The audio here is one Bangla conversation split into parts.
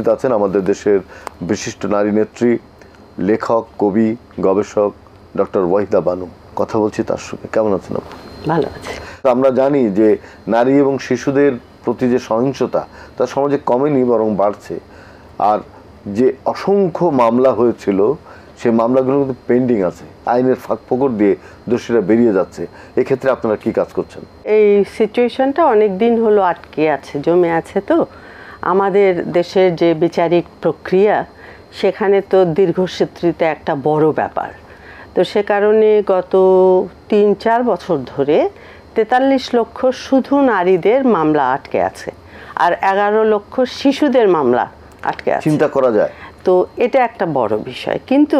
উপস্থিত আছেন আমাদের দেশের বিশিষ্ট নারী নেত্রী, লেখক, কবি, গবেষক ডক্টর ওয়াহিদা বানু। কথা বলছি তার সঙ্গে। কেমন আছেন আপনি? ভালো আছে। আমরা জানি যে নারী এবং শিশুদের প্রতি যে সহিংসতা তা সমাজে কমেনি, বরং বাড়ছে। আর যে অসংখ্য মামলা হয়েছিল সেই মামলাগুলো কিন্তু পেন্ডিং আছে, আইনের ফাঁক ফোকর দিয়ে দোষীরা বেরিয়ে যাচ্ছে। এক্ষেত্রে আপনারা কি কাজ করছেন? এই সিচুয়েশনটা অনেক দিন হলো আটকে আছে, জমে আছে। তো আমাদের দেশের যে বিচারিক প্রক্রিয়া, সেখানে তো দীর্ঘসূত্রিতে একটা বড় ব্যাপার। তো সে কারণে গত ৩-৪ বছর ধরে ৪৩ লক্ষ শুধু নারীদের মামলা আটকে আছে, আর ১১ লক্ষ শিশুদের মামলা আটকে আছে। চিন্তা করা যায়। তো এটা একটা বড় বিষয়। কিন্তু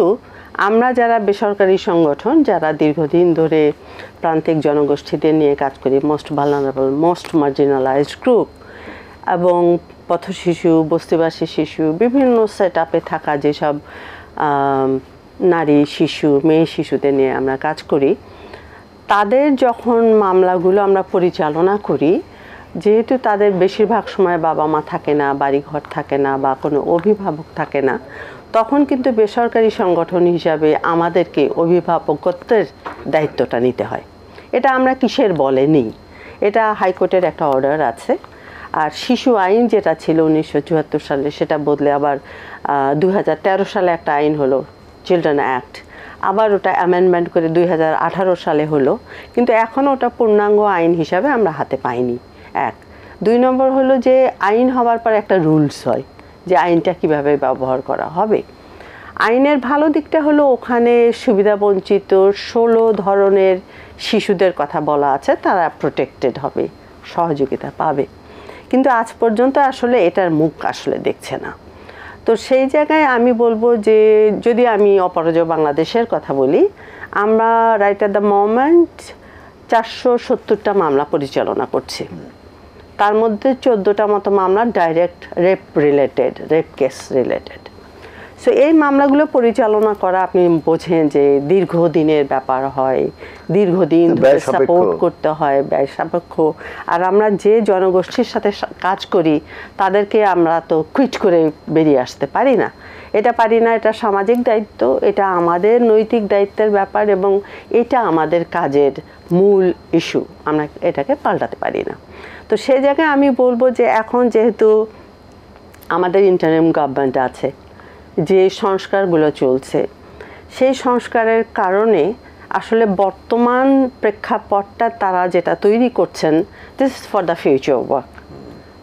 আমরা যারা বেসরকারি সংগঠন, যারা দীর্ঘদিন ধরে প্রান্তিক জনগোষ্ঠীদের নিয়ে কাজ করি, most vulnerable, most marginalised group, এবং পথশিশু, বস্তিবাসী শিশু, বিভিন্ন সেট আপে থাকা যেসব নারী, শিশু, মেয়ে শিশুদের নিয়ে আমরা কাজ করি, তাদের যখন মামলাগুলো আমরা পরিচালনা করি, যেহেতু তাদের বেশিরভাগ সময় বাবা মা থাকে না, বাড়িঘর থাকে না, বা কোনো অভিভাবক থাকে না, তখন কিন্তু বেসরকারি সংগঠন হিসাবে আমাদেরকে অভিভাবকত্বের দায়িত্বটা নিতে হয়। এটা আমরা কিসের বলে নিই, এটা হাইকোর্টের একটা অর্ডার আছে। আর শিশু আইন যেটা ছিল 1974 সালে, সেটা বদলে আবার 2013 সালে একটা আইন হলো, চিলড্রেন অ্যাক্ট। আবার ওটা অ্যামেন্ডমেন্ট করে 2018 সালে হলো, কিন্তু এখনও ওটা পূর্ণাঙ্গ আইন হিসাবে আমরা হাতে পাইনি। 1 2 নম্বর হলো যে আইন হওয়ার পর একটা রুলস হয় যে আইনটা কিভাবে ব্যবহার করা হবে। আইনের ভালো দিকটা হলো ওখানে সুবিধাবঞ্চিত 16 ধরনের শিশুদের কথা বলা আছে, তারা প্রোটেক্টেড হবে, সহযোগিতা পাবে। কিন্তু আজ পর্যন্ত আসলে এটার মুখ আসলে দেখছে না। তো সেই জায়গায় আমি বলবো যে, যদি আমি অপরাজয় বাংলাদেশের কথা বলি, আমরা রাইট অ্যাট দ্য মোমেন্ট 470টা মামলা পরিচালনা করছি। তার মধ্যে 14টা মতো মামলা direct rape related, rape case related. So এই মামলাগুলো পরিচালনা করা, আপনি বোঝেন যে দীর্ঘদিনের ব্যাপার হয়, দীর্ঘদিন সাপোর্ট করতে হয়, ব্যয় সাপেক্ষ। আর আমরা যে জনগোষ্ঠীর সাথে কাজ করি, তাদেরকে আমরা তো কুইট করে বেরিয়ে আসতে পারি না। এটা পারি না, এটা সামাজিক দায়িত্ব, এটা আমাদের নৈতিক দায়িত্বের ব্যাপার, এবং এটা আমাদের কাজের মূল ইস্যু। আমরা এটাকে পাল্টাতে পারি না। তো সেই জায়গায় আমি বলবো যে এখন যেহেতু আমাদের ইন্টারিম গভর্নমেন্ট আছে, যে সংস্কারগুলো চলছে, সেই সংস্কারের কারণে আসলে বর্তমান প্রেক্ষাপটটা তারা যেটা তৈরি করছেন, this is for the future work,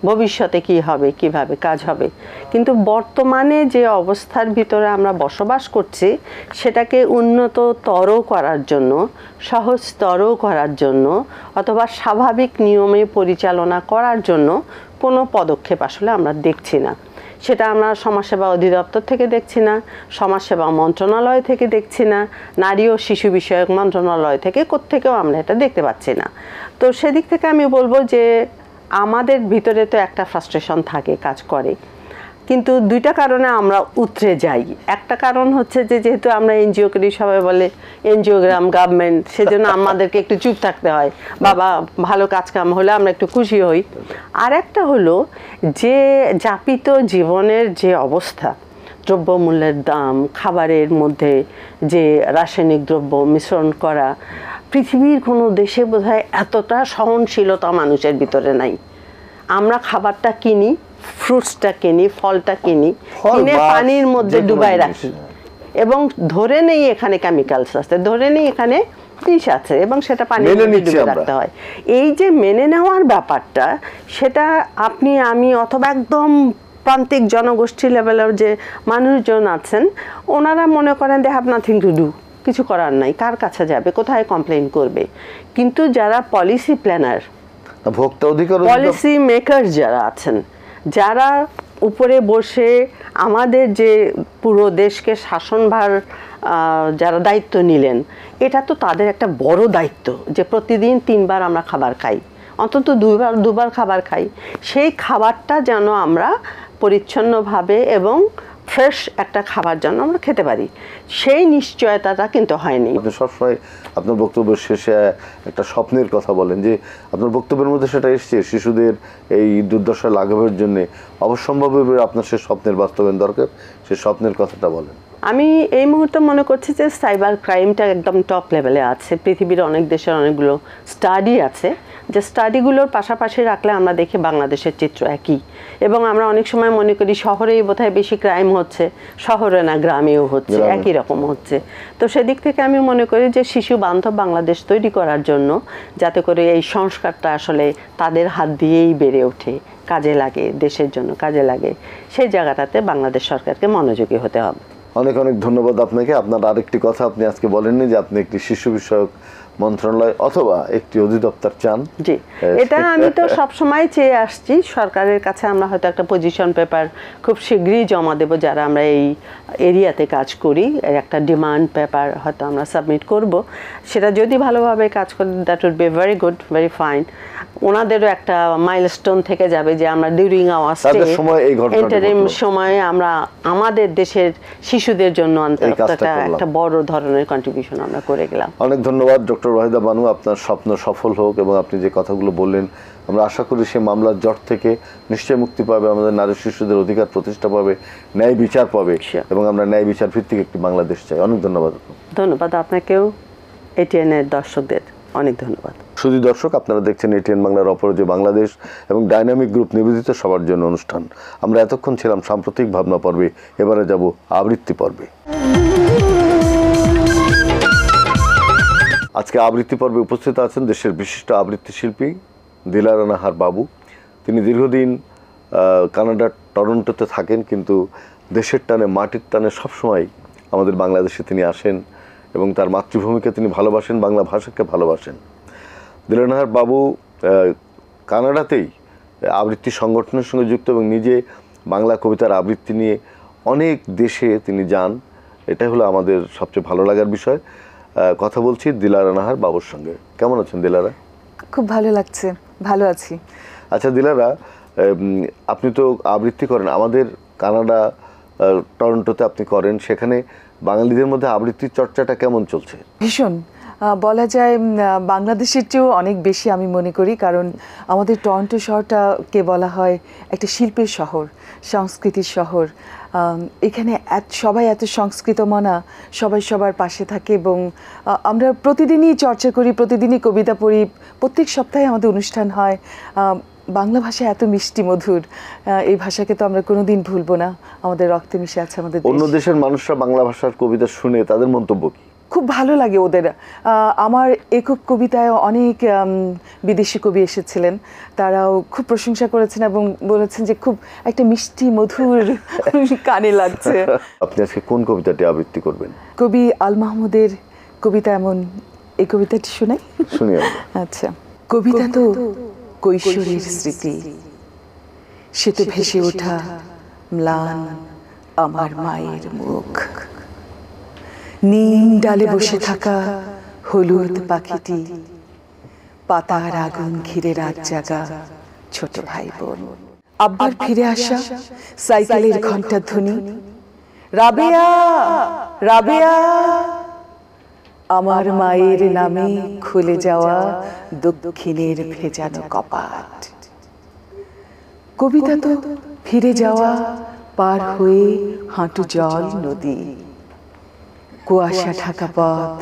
ভবিষ্যতে কি হবে, কিভাবে কাজ হবে। কিন্তু বর্তমানে যে অবস্থার ভিতরে আমরা বসবাস করছি, সেটাকে উন্নততর করার জন্য, সহজতর করার জন্য, অথবা স্বাভাবিক নিয়মে পরিচালনা করার জন্য কোনো পদক্ষেপ আসলে আমরা দেখছি না। সেটা আমরা সমাজসেবা অধিদপ্তর থেকে দেখছি না, সমাজসেবা মন্ত্রণালয় থেকে দেখছি না, নারী ও শিশু বিষয়ক মন্ত্রণালয় থেকে কোত্থেকেও আমরা এটা দেখতে পাচ্ছি না। তো সেদিক থেকে আমি বলবো যে আমাদের ভিতরে তো একটা ফ্রাস্ট্রেশন থাকে, কাজ করে, কিন্তু 2টা কারণে আমরা উতরে যাই। একটা কারণ হচ্ছে যে যেহেতু আমরা এনজিও করি, সবাই বলে এনজিওগ্রাম গভর্নমেন্ট, সেজন্য আমাদেরকে একটু চুপ থাকতে হয়, বাবা ভালো কাজকাম হলে আমরা একটু খুশি হই। আর একটা হলো যে যাপিত জীবনের যে অবস্থা, দ্রব্যমূল্যের দাম, খাবারের মধ্যে যে রাসায়নিক দ্রব্য মিশ্রণ করা, পৃথিবীর কোনো দেশে বোধহয় এতটা সহনশীলতা মানুষের ভিতরে নাই। আমরা খাবারটা কিনি, ফ্রুটসটা কিনি, ফলটা কিনে পানির মধ্যে ডুবাই রাখি, এবং ধরে নেই এখানে কেমিক্যালস আছে, ধরে নেই এখানে বিষ আছে, এবং সেটা পানির মধ্যে ডুবে রাখতে হয়। এই যে মেনে নেওয়ার ব্যাপারটা, সেটা আপনি, আমি, অথবা একদম প্রান্তিক জনগোষ্ঠী লেভেলের যে মানুষজন আছেন, ওনারা মনে করেন they have nothing to do, কিছু করার নাই, কার কাছে যাবে, কোথায় কমপ্লেন করবে। কিন্তু যারা পলিসি প্ল্যানার, ভোক্তা অধিকার, পলিসি মেকার যারা আছেন, যারা উপরে বসে আমাদের যে পুরো দেশকে শাসনভার যারা দায়িত্ব নিলেন, এটা তো তাদের একটা বড় দায়িত্ব যে প্রতিদিন 3 বার আমরা খাবার খাই, অন্তত 2 বার খাবার খাই। সেই খাবারটা যেন আমরা পরিচ্ছন্নভাবে এবং ফ্রেশ একটা খাবার যেন আমরা খেতে পারি, সেই নিশ্চয়তাটা কিন্তু হয়নি। আপনি সবসময় আপনার বক্তব্যের শেষে একটা স্বপ্নের কথা বলেন, যে আপনার বক্তব্যের মধ্যে সেটা এসছে শিশুদের এই দুর্দশা লাঘবের জন্য অবশ্যম্ভাবী আপনার সে স্বপ্নের বাস্তবায়ন দরকার, সে স্বপ্নের কথাটা বলেন। আমি এই মুহূর্তে মনে করছি যে সাইবার ক্রাইমটা একদম টপ লেভেলে আছে। পৃথিবীর অনেক দেশের অনেকগুলো স্টাডি আছে, যে স্টাডিগুলোর পাশাপাশি রাখলে আমরা দেখি বাংলাদেশের চিত্র একই। এবং আমরা অনেক সময় মনে করি শহরেই বোধহয় বেশি ক্রাইম হচ্ছে, শহরে না গ্রামেও হচ্ছে, একই রকম হচ্ছে। তো সেদিক থেকে আমি মনে করি যে শিশু বান্ধব বাংলাদেশ তৈরি করার জন্য, যাতে করে এই সংস্কারটা আসলে তাদের হাত দিয়েই বেড়ে ওঠে, কাজে লাগে, দেশের জন্য কাজে লাগে, সেই জায়গাটাতে বাংলাদেশ সরকারকে মনোযোগী হতে হবে। অনেক অনেক ধন্যবাদ আপনাকে। আপনার আরেকটি কথা আপনি আজকে বলেননি, যে আপনি একটি শিশু বিষয়ক মন্ত্রণালয় অথবা একটি অধিদপ্তর চান। জি, এটা আমি তো সবসময় চেয়ে আসছি সরকারের কাছে। আমরা হয়তো একটা পজিশন পেপার খুব শীঘ্রই জমা দেব, যারা আমরা এই এরিয়াতে কাজ করি, একটা ডিমান্ড পেপার হয়তো আমরা সাবমিট করব। সেটা যদি ভালোভাবে কাজ করে, that would be very good, very fine. ওনাদেরও একটা মাইলস্টোন থেকে যাবে যে আমরা ডিউরিং আওয়ার স্টে ইন্টারিম সময়ে আমরা আমাদের দেশের শিশুদের জন্য অন্তত একটা বড় ধরনের কন্ট্রিবিউশন আমরা করে গেলাম। অনেক ধন্যবাদ ডক্টর ওয়াহিদা বানু। আপনার স্বপ্ন সফল হোক, এবং আপনি যে কথাগুলো বললেন, আমরা আশা করি সেই মামলার জট থেকে নিশ্চয় মুক্তি পাবে, আমাদের নারী শিশুদের অধিকার প্রতিষ্ঠা পাবে, ন্যায় বিচার পাবে, এবং আমরা ন্যায় বিচার ভিত্তিক একটি বাংলাদেশ চাই। অনেক ধন্যবাদ। ধন্যবাদ আপনাকেও, এটিএনের দর্শকদের অনেক ধন্যবাদ। শুধু দর্শক, আপনারা দেখছেন এটিএন বাংলার অপরাজেয় বাংলাদেশ এবং ডাইনামিক গ্রুপ নিবেদিত সবার জন্য অনুষ্ঠান। আমরা এতক্ষণ ছিলাম সাম্প্রতিক ভাবনা পর্বে, এবারে যাব আবৃত্তি পর্বে। আজকে আবৃত্তি পর্বে উপস্থিত আছেন দেশের বিশিষ্ট আবৃত্তি শিল্পী দিলারা নাহার বাবু। তিনি দীর্ঘদিন কানাডার টরন্টোতে থাকেন, কিন্তু দেশের টানে, মাটির টানে সবসময় আমাদের বাংলাদেশে তিনি আসেন এবং তার মাতৃভূমিকে তিনি ভালোবাসেন, বাংলা ভাষাকে ভালোবাসেন। দিলারা নাহার বাবু কানাডাতেই আবৃত্তি সংগঠনের সঙ্গে যুক্ত, এবং নিজে বাংলা কবিতার আবৃত্তি নিয়ে অনেক দেশে তিনি যান। এটাই হলো আমাদের সবচেয়ে ভালো লাগার বিষয়। কথা বলছি দিলারা নাহার বাবুর সঙ্গে। কেমন আছেন দিলারা? খুব ভালো লাগছে, ভালো আছি। আচ্ছা দিলারা, আপনি তো আবৃত্তি করেন, আমাদের কানাডা টরন্টোতে আপনি করেন, সেখানে বাঙালিদের মধ্যে আবৃত্তির চর্চাটা কেমন চলছে? ভীষণ, বলা যায় বাংলাদেশের চেয়েও অনেক বেশি আমি মনে করি, কারণ আমাদের টরন্টো শহরটাকে বলা হয় একটা শিল্পের শহর, সংস্কৃতির শহর। এখানে সবাই এত সংস্কৃতমনা, সবাই সবার পাশে থাকে, এবং আমরা প্রতিদিনই চর্চা করি, প্রতিদিনই কবিতা পড়ি, প্রত্যেক সপ্তাহে আমাদের অনুষ্ঠান হয়। বাংলা ভাষা এত মিষ্টি মধুর, এই ভাষাকে তো আমরা কোনোদিন ভুলবো না, আমাদের রক্তে মিশে আছে আমাদের। অন্য দেশের মানুষরা বাংলা ভাষার কবিতা শুনে তাদের মন্তব্য কি? খুব ভালো লাগে ওদের। আমার একক কবিতায় অনেক বিদেশি কবি এসেছিলেন, তারাও খুব প্রশংসা করেছেন এবং বলেছেন যে খুব একটা মিষ্টি মধুর কানে লাগছে। আপনি আজকে কোন কবিতাটি আবৃত্তি করবেন? কবি আল মাহমুদের কবিতা এমন, এই কবিতাটি শোনাই? শুনি। আচ্ছা। কবিতা তো কৈশোরের স্মৃতি, সে তো ভেসে ওঠা ম্লান আমার মায়ের মুখ, নিম ডালে বসে থাকা হলুদ পাখিটি, পাতার আগুন ঘিরে রাত জাগা ছোট ভাই বোন, আব্বার ফিরে আসা সাইকেলের ঘন্টার ধ্বনি, রাবেয়া রাবেয়া, আমার মায়ের নামে খুলে যাওয়া দক্ষিণের ভেজানো কপাট। কবিতা তো ফিরে যাওয়া পার হয়ে হাঁটু জল নদী, কুয়াশা ঢাকা পথ,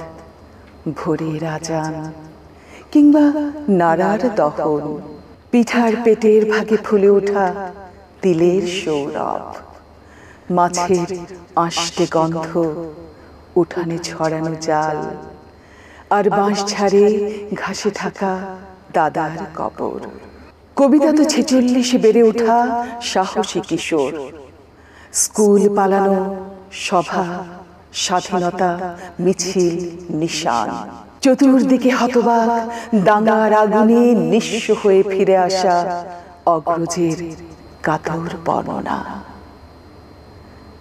ভোরের আজান কিংবা নাড়ার দহন, পিঠার পেটের ভাগে ফুলে ওঠা তিলের সৌরভ, মাছের আষ্টে গন্ধ, উঠানে ছড়ানো জাল, আর বাঁশ ঝাড়ে ঘাসে থাকা দাদার কবর। কবিতা তো 46 বেড়ে ওঠা সাহসী কিশোর, স্কুল পালানো, সভা, স্বাধীনতা, মিছিল, নিশান, চতুর্দিকে হতবাক, দাঙ্গার আগুনে নিঃস্ব হয়ে ফিরে আসা অগ্রজের কাতর বর্ণনা।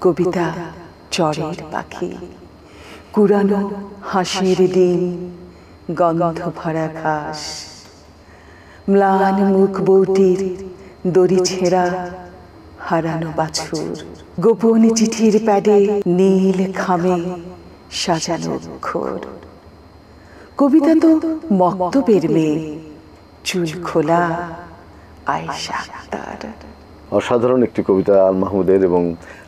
কবিতা চরের পাখি, কুরানো হাসির দিন, গন্ধ ভরা ঘাস, ম্লান মুখ বউটির দড়ি ছেঁড়া হারানো বাছুর, গোপন চিঠির প্যাডে নীল খামে সাজানো অক্ষর। কবিতা তো মক্তবের মেয়ে, চুল খোলা আয়েশা আক্তার। অসাধারণ একটি কবিতা আল মাহমুদের, এবং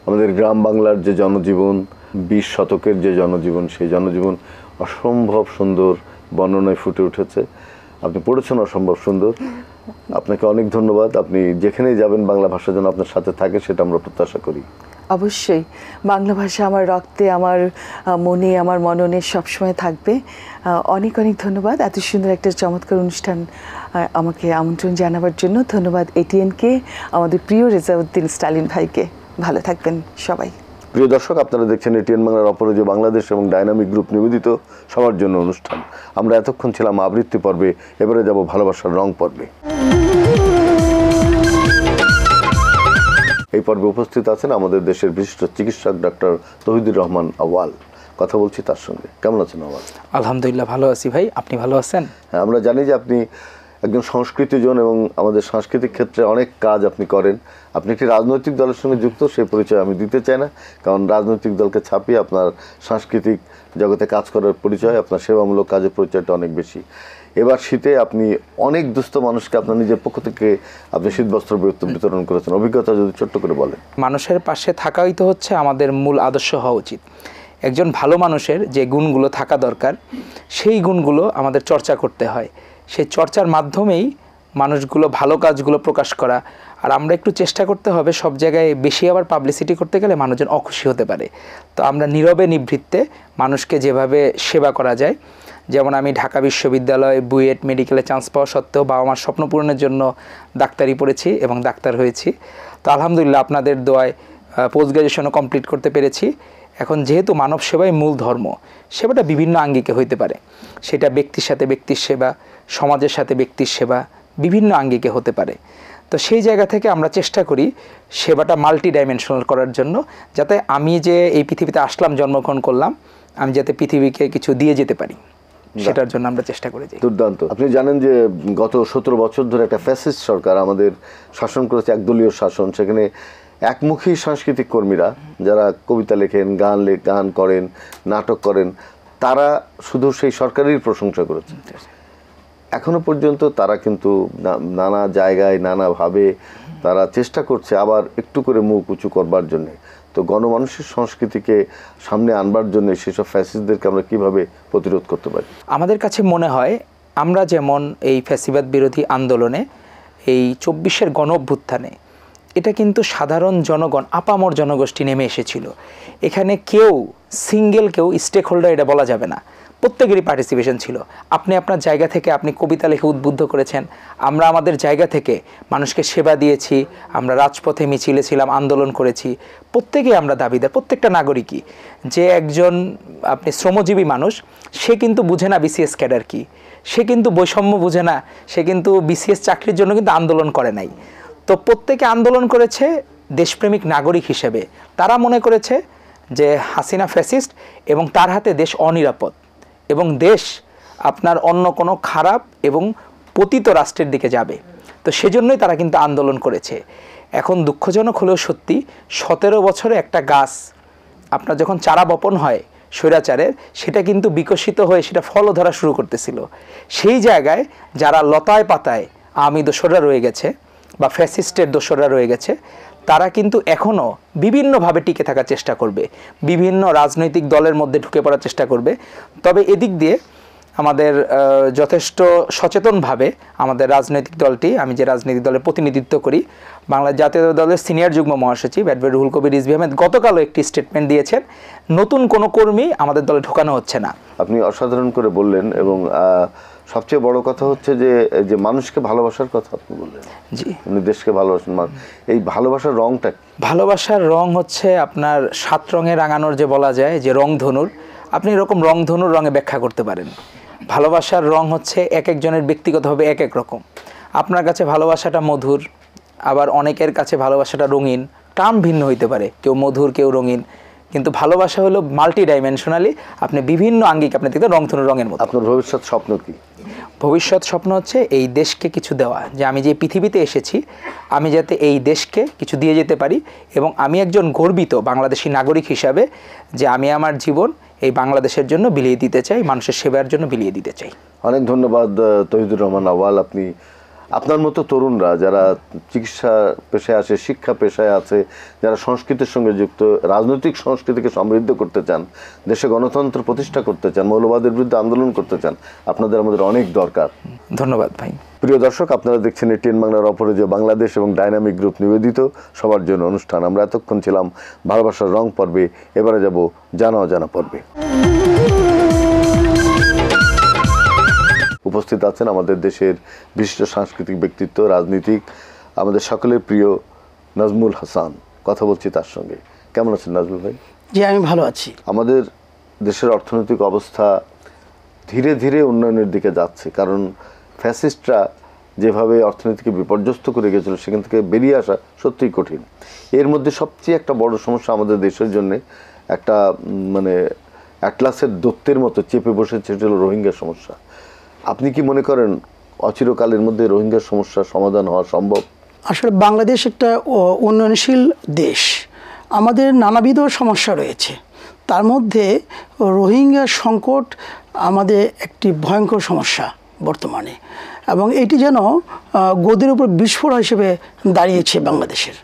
আমাদের গ্রাম বাংলার যে জনজীবন, 20 শতকের যে জনজীবন, সেই জনজীবন অসম্ভব সুন্দর বর্ণনায় ফুটে উঠেছে। আপনি পড়েছেন অসম্ভব সুন্দর। আপনাকে অনেক ধন্যবাদ। আপনি যেখানেই যাবেন বাংলা ভাষা যেন আপনার সাথে থাকে, সেটা আমরা প্রত্যাশা করি। অবশ্যই বাংলা ভাষা আমার রক্তে, আমার মনে, আমার মননে সবসময় থাকবে। অনেক অনেক ধন্যবাদ এত সুন্দর একটা চমৎকার অনুষ্ঠান আমাকে আমন্ত্রণ জানাবার জন্য। ধন্যবাদ এটিএনকে, আমাদের প্রিয় রেজাউদ্দিন স্টালিন ভাইকে। ভালো থাকবেন সবাই। প্রিয় দর্শক, আপনারা দেখছেন এটিএন বাংলার অপরাজেয় বাংলাদেশ এবং ডাইনামিক গ্রুপ নিবেদিত সবার জন্য অনুষ্ঠান। আমরা এতক্ষণ ছিলাম আবৃত্তি পর্বে, এবারে যাব ভালোবাসার রং পর্বে। এই পর্বে উপস্থিত আছেন আমাদের দেশের বিশিষ্ট চিকিৎসক ডক্টর তৌহিদুর রহমান আউয়াল। কথা বলছি তার সঙ্গে। কেমন আছেন আউয়াল? আলহামদুলিল্লাহ ভালো আছি ভাই, আপনি ভালো আছেন? হ্যাঁ, আমরা জানি যে আপনি একজন সংস্কৃতিজন এবং আমাদের সাংস্কৃতিক ক্ষেত্রে অনেক কাজ আপনি করেন। আপনি একটি রাজনৈতিক দলের সঙ্গে যুক্ত, সেই পরিচয় আমি দিতে চাই না, কারণ রাজনৈতিক দলকে ছাপিয়ে আপনার সাংস্কৃতিক জগতে কাজ করার পরিচয়, আপনার সেবামূলক কাজের পরিচয়টা অনেক বেশি। এবার শীতে আপনি অনেক দুস্থ মানুষকে আপনার নিজের পক্ষ থেকে আপনি শীতবস্ত্র বিতরণ করেছেন। অভিজ্ঞতা যদি ছোট্ট করে বলেন। মানুষের পাশে থাকাই তো হচ্ছে আমাদের মূল আদর্শ হওয়া উচিত। একজন ভালো মানুষের যে গুণগুলো থাকা দরকার, সেই গুণগুলো আমাদের চর্চা করতে হয়। সেই চর্চার মাধ্যমেই মানুষগুলো ভালো কাজগুলো প্রকাশ করা। আর আমরা একটু চেষ্টা করতে হবে, সব জায়গায় বেশি আবার পাবলিসিটি করতে গেলে মানুষজন অখুশি হতে পারে। তো আমরা নীরবে নিভৃত্তে মানুষকে যেভাবে সেবা করা যায়, যেমন আমি ঢাকা বিশ্ববিদ্যালয় বুয়েট মেডিকেলে চান্স পাওয়া সত্ত্বেও বাবা মার স্বপ্ন পূরণের জন্য ডাক্তারি পড়েছি এবং ডাক্তার হয়েছি। তো আলহামদুলিল্লাহ আপনাদের দোয়ায় পোস্ট গ্র্যাজুয়েশনও কমপ্লিট করতে পেরেছি। এখন যেহেতু মানব সেবাই মূল ধর্ম, সেবাটা বিভিন্ন আঙ্গিকে হইতে পারে। সেটা ব্যক্তির সাথে ব্যক্তির সেবা, সমাজের সাথে ব্যক্তির সেবা, বিভিন্ন আঙ্গিকে হতে পারে। তো সেই জায়গা থেকে আমরা চেষ্টা করি সেবাটা মাল্টি ডাইমেনশনাল করার জন্য, যাতে আমি যে এই পৃথিবীতে আসলাম, জন্মগ্রহণ করলাম, আমি যাতে পৃথিবীকে কিছু দিয়ে যেতে পারি, সেটার জন্য আমরা চেষ্টা করে যাই। দুর্দান্ত। আপনি জানেন যে গত 17 বছর ধরে একটা ফ্যাসিস্ট সরকার আমাদের শাসন করেছে, একদলীয় শাসন। সেখানে একমুখী সাংস্কৃতিক কর্মীরা যারা কবিতা লেখেন, গান করেন, নাটক করেন, তারা শুধু সেই সরকারেরই প্রশংসা করেছেন। এখনো পর্যন্ত তারা কিন্তু নানা জায়গায় নানাভাবে তারা চেষ্টা করছে আবার একটু করে মুখ উঁচু করবার জন্যে। তো গণমানুষের সংস্কৃতিকে সামনে আনবার জন্য সেসব ফ্যাসিস্টদেরকে আমরা কিভাবে প্রতিরোধ করতে পারি? আমাদের কাছে মনে হয় আমরা যেমন এই ফ্যাসিবাদ বিরোধী আন্দোলনে, এই 24-এর গণ অভ্যুত্থানে, এটা কিন্তু সাধারণ জনগণ, আপামর জনগোষ্ঠী নেমে এসেছিল। এখানে কেউ স্টেক হোল্ডার এটা বলা যাবে না, প্রত্যেকেরই পার্টিসিপেশন ছিল। আপনি আপনার জায়গা থেকে আপনি কবিতা লিখে উদ্বুদ্ধ করেছেন, আমরা আমাদের জায়গা থেকে মানুষকে সেবা দিয়েছি, আমরা রাজপথে মিছিলে ছিলাম, আন্দোলন করেছি। প্রত্যেকেই আমরা দাবিদার, প্রত্যেকটা নাগরিকই। যে একজন আপনি শ্রমজীবী মানুষ, সে কিন্তু বুঝে না বিসিএস ক্যাডার কি, সে কিন্তু বৈষম্য বুঝে না, সে কিন্তু বিসিএস চাকরির জন্য কিন্তু আন্দোলন করে নাই। তো প্রত্যেকে আন্দোলন করেছে দেশপ্রেমিক নাগরিক হিসেবে। তারা মনে করেছে যে হাসিনা ফ্যাসিস্ট এবং তার হাতে দেশ অনিরাপদ, এবং দেশ আপনার অন্য কোনো খারাপ এবং পতিত রাষ্ট্রের দিকে যাবে। তো সেজন্যই তারা কিন্তু আন্দোলন করেছে। এখন দুঃখজনক হলেও সত্যি, 17 বছরে একটা গাছ আপনার যখন চারা বপন হয় স্বৈরাচারের, সেটা কিন্তু বিকশিত হয়ে সেটা ফলও ধরা শুরু করতেছিল। সেই জায়গায় যারা লতায় পাতায় আওয়ামী দোসররা রয়ে গেছে বা ফ্যাসিস্টের দোসররা রয়ে গেছে, তারা কিন্তু এখনও বিভিন্নভাবে টিকে থাকার চেষ্টা করবে, বিভিন্ন রাজনৈতিক দলের মধ্যে ঢুকে পড়ার চেষ্টা করবে। তবে এদিক দিয়ে আমাদের যথেষ্ট সচেতনভাবে আমাদের রাজনৈতিক দলটি, আমি যে রাজনৈতিক দলের প্রতিনিধিত্ব করি, বাংলা জাতীয় দলের সিনিয়র যুগ্ম মহাসচিব অ্যাডভোকেট রুহুল কবির রিজভী আহমেদ গতকালও একটি স্টেটমেন্ট দিয়েছেন, নতুন কোনো কর্মী আমাদের দলে ঢোকানো হচ্ছে না। আপনি অসাধারণ করে বললেন, এবং সবচেয়ে বড় কথা হচ্ছে যে মানুষকে ভালোবাসার কথা আপনি বললেন। জি, উনি দেশকে ভালোবাসেন। এই ভালোবাসার রংটা, ভালোবাসার রং হচ্ছে আপনার 7 রঙে রাঙানোর যে বলা যায় যে রংধনুর, আপনি এরকম রংধনুর রঙে ব্যাখ্যা করতে পারেন। ভালোবাসার রং হচ্ছে এক একজনের ব্যক্তিগতভাবে এক এক রকম। আপনার কাছে ভালোবাসাটা মধুর, আবার অনেকের কাছে ভালোবাসাটা রঙিন, টার্ম ভিন্ন হইতে পারে, কেউ মধুর, কেউ রঙিন, কিন্তু ভালোবাসা হলো মাল্টি ডাইমেনশনালি, আপনি বিভিন্ন আঙ্গিক আপনি দেখতে রংধনু রঙের মতো। আপনার ভবিষ্যৎ স্বপ্ন কি? ভবিষ্যৎ স্বপ্ন হচ্ছে এই দেশকে কিছু দেওয়া, যে আমি যে পৃথিবীতে এসেছি আমি যাতে এই দেশকে কিছু দিয়ে যেতে পারি, এবং আমি একজন গর্বিত বাংলাদেশি নাগরিক হিসাবে যে আমি আমার জীবন এই বাংলাদেশের জন্য বিলিয়ে দিতে চাই, মানুষের সেবার জন্য বিলিয়ে দিতে চাই। অনেক ধন্যবাদ তৌহিদুর রহমান আউয়াল। আপনি আপনার মতো তরুণরা যারা চিকিৎসা পেশায় আছে, শিক্ষা পেশায় আছে, যারা সংস্কৃতির সঙ্গে যুক্ত, রাজনৈতিক সংস্কৃতিকে সমৃদ্ধ করতে চান, দেশে গণতন্ত্র প্রতিষ্ঠা করতে চান, মৌলবাদের বিরুদ্ধে আন্দোলন করতে চান, আপনাদের আমাদের অনেক দরকার। ধন্যবাদ ভাই। প্রিয় দর্শক, আপনারা দেখছেন এটিএন বাংলার অপরাজেয় বাংলাদেশ এবং ডাইনামিক গ্রুপ নিবেদিত সবার জন্য অনুষ্ঠান। আমরা এতক্ষণ ছিলাম ভালোবাসার রং পর্বে, এবারে যাব জানা অজানা পর্বে। উপস্থিত আছেন আমাদের দেশের বিশিষ্ট সাংস্কৃতিক ব্যক্তিত্ব, রাজনীতিক, আমাদের সকলের প্রিয় নাজমুল হাসান। কথা বলছি তার সঙ্গে। কেমন আছেন নাজমুল ভাই? জি, আমি ভালো আছি। আমাদের দেশের অর্থনৈতিক অবস্থা ধীরে ধীরে উন্নয়নের দিকে যাচ্ছে, কারণ ফ্যাসিস্টরা যেভাবে অর্থনীতিকে বিপর্যস্ত করে গেছিল সেখান থেকে বেরিয়ে আসা সত্যিই কঠিন। এর মধ্যে সবচেয়ে একটা বড় সমস্যা আমাদের দেশের জন্য একটা মানে অ্যাটলাসের দৈত্যের মতো চেপে বসেছে, সেটা হলো রোহিঙ্গা সমস্যা। আপনি কি মনে করেন অচিরকালের মধ্যে রোহিঙ্গা সমস্যার সমাধান হওয়া সম্ভব? আসলে বাংলাদেশ একটা উন্নয়নশীল দেশ, আমাদের নানাবিধ সমস্যা রয়েছে, তার মধ্যে রোহিঙ্গা সংকট আমাদের একটি ভয়ঙ্কর সমস্যা বর্তমানে, এবং এটি যেন গদির উপর বিস্ফোরণ হিসেবে দাঁড়িয়েছে বাংলাদেশের।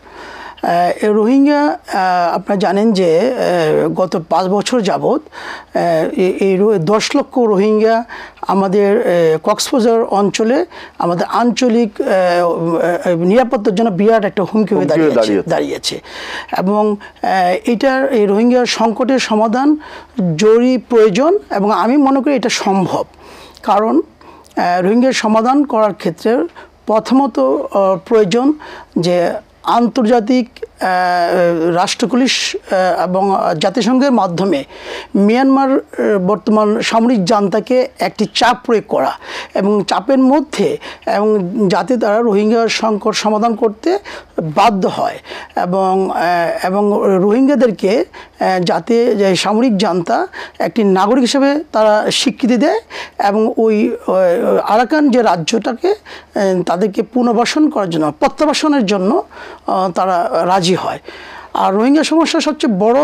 রোহিঙ্গা, আপনারা জানেন যে গত 5 বছর যাবৎ এই 10 লক্ষ রোহিঙ্গা আমাদের কক্সবাজার অঞ্চলে আমাদের আঞ্চলিক নিরাপত্তার জন্য বিরাট একটা হুমকি হয়ে দাঁড়িয়েছে। এবং এই রোহিঙ্গা সংকটের সমাধান জরুরি প্রয়োজন, এবং আমি মনে করি এটা সম্ভব। কারণ রোহিঙ্গার সমাধান করার ক্ষেত্রে প্রথমত প্রয়োজন যে আন্তর্জাতিক রাষ্ট্রগুলি এবং জাতিসংঘের মাধ্যমে মিয়ানমার বর্তমান সামরিক জান্তাকে একটি চাপ প্রয়োগ করা, এবং চাপের মধ্যে এবং যাতে তারা রোহিঙ্গা সংকট সমাধান করতে বাধ্য হয়, এবং রোহিঙ্গাদেরকে যাতে সামরিক জান্তা একটি নাগরিক হিসেবে তারা স্বীকৃতি দেয়, এবং ওই আরাকান যে রাজ্যটাকে তাদেরকে পুনর্বাসন করার জন্য, প্রত্যাবাসনের জন্য তারা রাজি হয়। আর রোহিঙ্গা সমস্যার সবচেয়ে বড়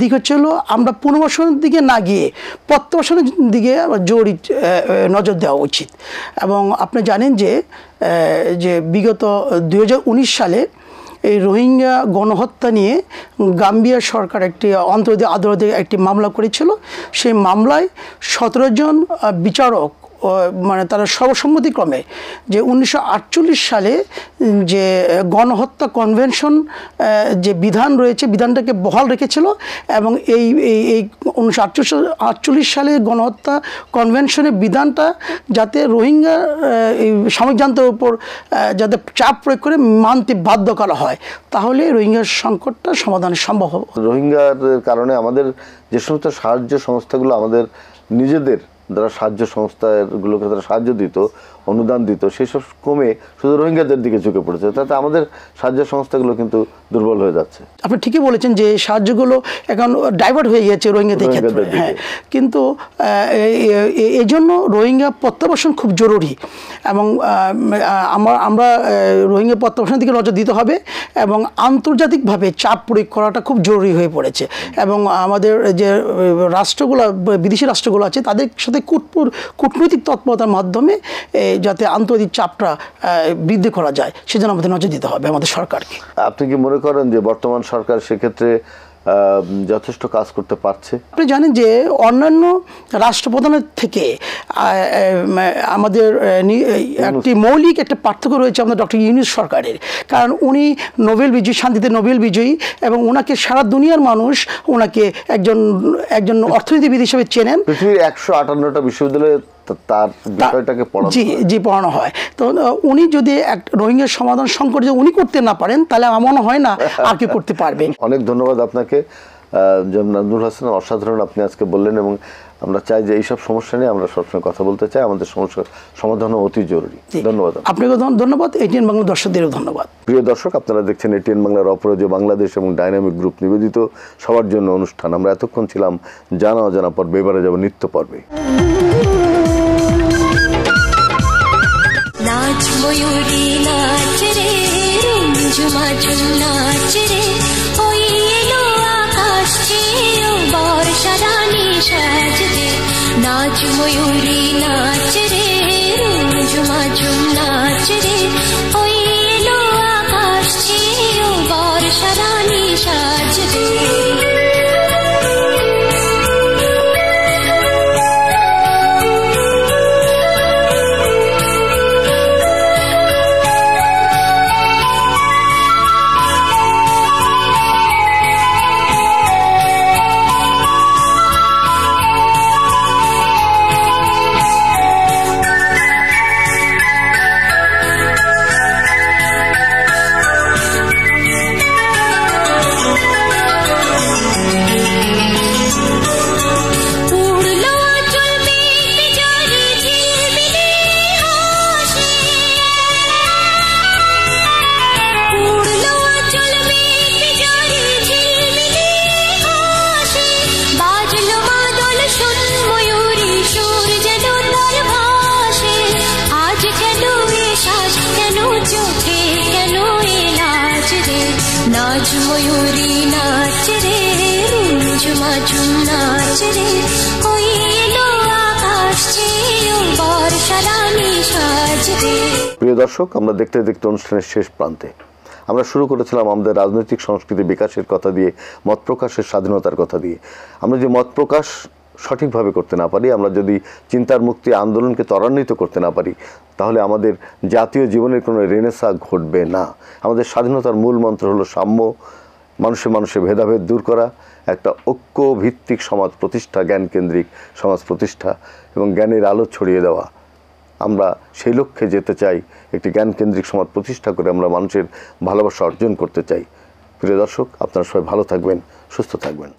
দিক হচ্ছে হলো আমরা পুনর্বাসনের দিকে না গিয়ে প্রত্যাবাসনের দিকে জোরই নজর দেওয়া উচিত। এবং আপনি জানেন যে বিগত 2019 সালে এই রোহিঙ্গা গণহত্যা নিয়ে গাম্বিয়া সরকার একটি আন্তর্জাতিক আদালতে একটি মামলা করেছিল। সেই মামলায় 17 জন বিচারক মানে তারা সর্বসম্মতিক্রমে যে 1948 সালে যে গণহত্যা কনভেনশন যে বিধান রয়েছে, বিধানটাকে বহাল রেখেছিল, এবং এই 1948 সালে গণহত্যা কনভেনশনের বিধানটা যাতে রোহিঙ্গা এই সামরিক জান্তার উপর যাতে চাপ প্রয়োগ করে মানতে বাধ্য করা হয়, তাহলে রোহিঙ্গার সংকটটা সমাধান সম্ভব হবে। রোহিঙ্গার কারণে আমাদের যে সমস্ত সাহায্য সংস্থাগুলো আমাদের নিজেদের যারা সাহায্য সংস্থাগুলোকে তারা সাহায্য দিত, অনুদান দিত, সেসব কমে শুধু রোহিঙ্গাদের দিকে ঝুঁকে পড়েছে, তাতে আমাদের সাহায্য সংস্থাগুলো কিন্তু দুর্বল হয়ে যাচ্ছে। আপনি ঠিকই বলেছেন যে সাহায্যগুলো এখন ডাইভার্ট হয়ে গেছে রোহিঙ্গাদের ক্ষেত্রে। হ্যাঁ, কিন্তু এই জন্য রোহিঙ্গা প্রত্যাবাসন খুব জরুরি, এবং আমরা রোহিঙ্গা প্রত্যাবাসনের দিকে নজর দিতে হবে, এবং আন্তর্জাতিকভাবে চাপ প্রয়োগ করাটা খুব জরুরি হয়ে পড়েছে। এবং আমাদের যে রাষ্ট্রগুলো, বিদেশি রাষ্ট্রগুলো আছে, তাদের সাথে কূটনৈতিক তৎপরতার মাধ্যমে যাতে আন্তর্জাতিক চাপটা বৃদ্ধি করা যায় সেজন্য আমাদের নজর দিতে হবে আমাদের সরকারকে। আপনি কি মনে করেন যে বর্তমান সরকার সেক্ষেত্রে যথেষ্ট কাজ করতে পারছে? আপনি জানেন যে অন্যান্য রাষ্ট্রপ্রধানের থেকে আমাদের একটি মৌলিক একটা পার্থক্য রয়েছে আমাদের ডক্টর ইউনূস সরকারের, কারণ উনি নোবেল বিজয়ী, শান্তিতে নোবেল বিজয়ী, এবং ওনাকে সারা দুনিয়ার মানুষ ওনাকে একজন অর্থনীতিবিদ হিসেবে চেনেন। পৃথিবীর 158টা বিশ্ববিদ্যালয়ে তার বিষয়টাকে পড়ানো হয়। তো উনি যদি রোহিঙ্গার সমাধান সংকট যদি উনি করতে না পারেন, তাহলে আমার মনে হয় না আর কি করতে পারবেন। অনেক ধন্যবাদ আপনাকে নাজমুল হাসান, অসাধারণ আপনি আজকে বললেন, এবং আমরা চাই যে এইসব সমস্যা নিয়ে আমরা সবসময় কথা বলতে চাই, আমাদের সমস্যার সমাধানও অতি জরুরি। ধন্যবাদ। আপনাকে ধন্যবাদ, এটিএন বাংলা দর্শকদেরও ধন্যবাদ। প্রিয় দর্শক, আপনারা দেখছেন এটিএন বাংলার অপরাজেয় বাংলাদেশ এবং ডাইনামিক গ্রুপ নিবেদিত সবার জন্য অনুষ্ঠান। আমরা এতক্ষণ ছিলাম জানা অজানা পর্বে, এবারে যাব নিত্য পর্বে। নাচ ময়ূরী নাচ রে, ঝুমা ঝুম নাচ রে, ওই এলো আকাশ ছেয়ে বর্ষা রানী সাজরে। নাচ ময়ূরী নাচ রে, ঝুমা ঝুম নাচ রে, ওই এলো আকাশ ছেয়ে বর্ষা রানী সাজরে। নাচ ময়ূরী নাচ রে, ঝুমা ঝুম নাচ রে, ওই এলো আকাশ ছেয়ে বর্ষা রানী সাজরে। প্রিয় দর্শক, আমরা দেখতে দেখতে অনুষ্ঠানের শেষ প্রান্তে। আমরা শুরু করেছিলাম আমাদের রাজনৈতিক সংস্কৃতি বিকাশের কথা দিয়ে, মত প্রকাশের স্বাধীনতার কথা দিয়ে। আমরা যে মত প্রকাশ সঠিকভাবে করতে না পারি, আমরা যদি চিন্তার মুক্তি আন্দোলনকে ত্বরান্বিত করতে না পারি, তাহলে আমাদের জাতীয় জীবনের কোনো রেনেসা ঘটবে না। আমাদের স্বাধীনতার মূল মন্ত্র হলো সাম্য, মানুষে মানুষে ভেদাভেদ দূর করা, একটা ঐক্য ভিত্তিক সমাজ প্রতিষ্ঠা, জ্ঞানকেন্দ্রিক সমাজ প্রতিষ্ঠা এবং জ্ঞানের আলো ছড়িয়ে দেওয়া। আমরা সেই লক্ষ্যে যেতে চাই, একটি জ্ঞানকেন্দ্রিক সমাজ প্রতিষ্ঠা করে আমরা মানুষের ভালোবাসা অর্জন করতে চাই। প্রিয় দর্শক, আপনারা সবাই ভালো থাকবেন, সুস্থ থাকবেন।